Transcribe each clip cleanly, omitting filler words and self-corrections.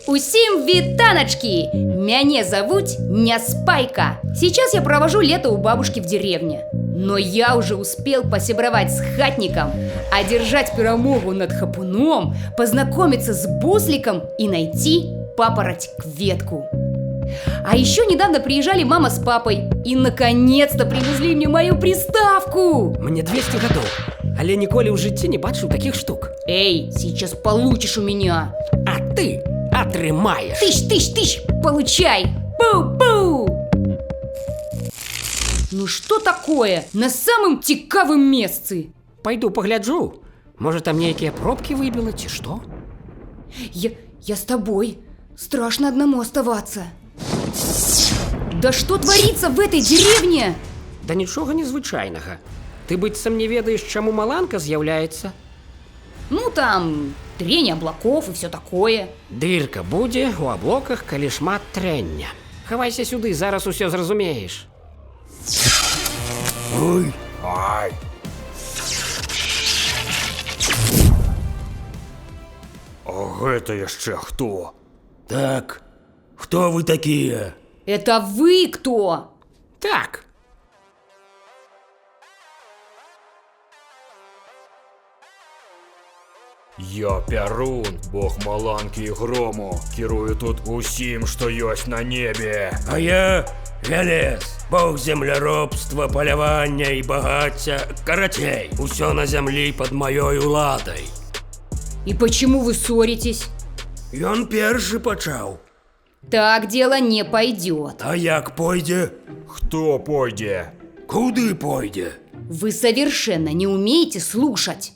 Усім вітаначки! Мяне зовут Няспайка. Сейчас я провожу лето у бабушки в деревне. Но я уже успел посябровать с хатником, одержать перемогу над хапуном, познакомиться с бусликом и найти папороть-ветку. А еще недавно приезжали мама с папой и наконец-то привезли мне мою приставку. Мне 200 годов, але ніколі ў жыцці не бачыў таких штук. Эй, сейчас получишь у меня. А ты атрымаеш. Тыщ, получай. Пу-пу. Ну что такое на самым цікавым месцы? Пайду пагляджу. Можа там нейкія пробкі выбіла ці што? Я с тобой. Страшно одному оставаться. Да что творится в этой деревне? Да нічога незвычайнага. Ты быццам не ведаеш, чаму маланка з'яўляецца? Ну там трение облаков и все такое. Дырка будзе у аблоках, калі шмат трэння. Хавайся сюды, зараз усё зразумееш. Ой, ай. А гэта яшчэ хто? Так, хто вы такія? Это вы кто? Так. Я Пярун, бог маланкі і грому. Кірую тут усім, што ёсць на небе. А я Вялес, бог земляробства, палявання і багацця. Карацей, усё на зямлі пад маёй уладай. И почему вы ссоритесь? Ён першы пачаў. Так дело не пойдет. А як пойдзе? Хто пойдзе? Куды пойдзе? Вы совершенно не умеете слушать.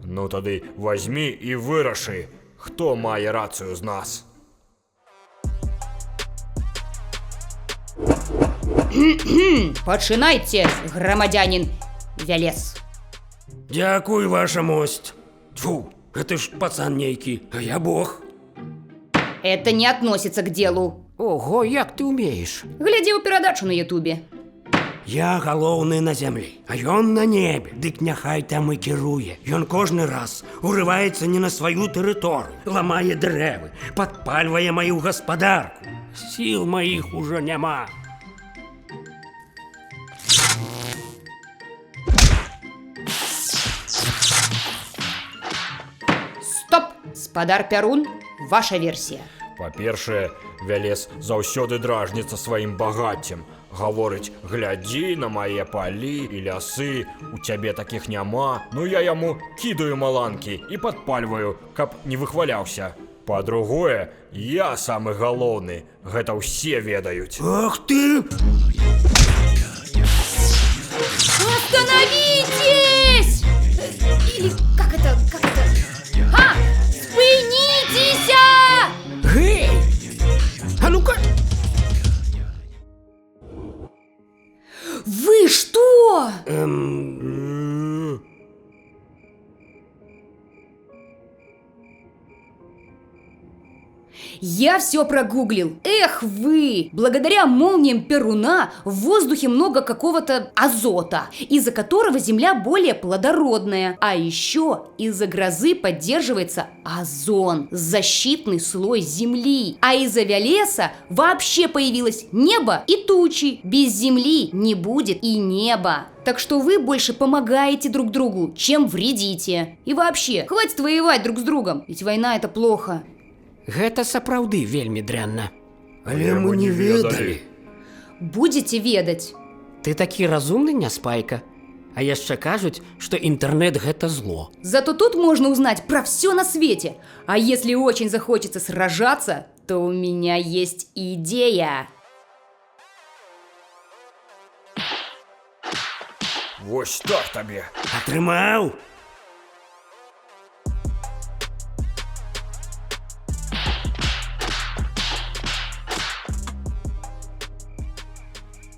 Ну тады возьми і вырашы, хто мае рацыю з нас. Пачынайце, грамадзянин Вялес. Дзякуй, ваша мость. Тьфу, гэта ж пацан нейкі, а я бог. Это не относится к делу. Ого, як ты умееш? Глядзеў перадачу на ютубе. Я галоўны на зямлі, а ён на небе. Дык няхай там і кіруе. Ён кожны раз урываецца не на сваю тэрыторыю, ламае дрэвы, падпальвае маю гаспадарку. Сіл маіх ужо няма. Стоп! Спадар Пярун, ваша версія. Па-першае, Вялес заўсёды дражніцца сваім багаццем. Гаворыць, глядзі на мае палі і лясы, у цябе такіх няма. Ну я яму кідаю маланкі і падпальваю, каб не выхваляўся. Па-другое, я самы галоўны, гэта ўсе ведаюць. Ах ты! Остановитесь! Или как это? А! Спынитесь! Гей! А ну-ка! Вы что? Я все прогуглил. Эх вы! Благодаря молниям Перуна в воздухе много какого-то азота, из-за которого земля более плодородная. А еще из-за грозы поддерживается озон, защитный слой земли. А из-за Вялеса вообще появилось небо и тучи. Без земли не будет и неба. Так что вы больше помогаете друг другу, чем вредите. И вообще, хватит воевать друг с другом, ведь война это плохо. Гэта сапраўды вельмі дрэнна. Але мы не ведалі. Будете ведать. Ты такі разумны, Няспайка. А яшчэ кажуць, што інтэрнэт гэта зло. Зато тут можно узнать про все на свете. А если очень захочется сражаться, то у меня есть идея. Вось так табе. Атрымаў?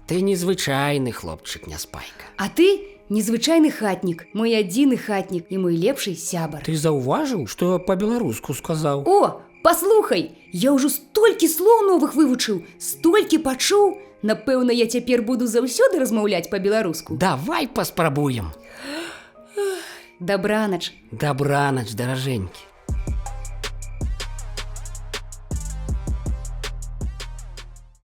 Ты незвычайны хлопчык, Няспайка. А ты незвычайны хатнік, мой адзіны хатнік і мой лепшы сябар. Ты заўважыў, што па-беларуску сказаў? О, паслухай, я ўжо столькі слоў новых вывучыў, столькі пачуў. Напэўна, я цяпер буду заўсёды размаўляць па-беларуску. Давай паспрабуем. Добранач. Добранач, даражэнькі.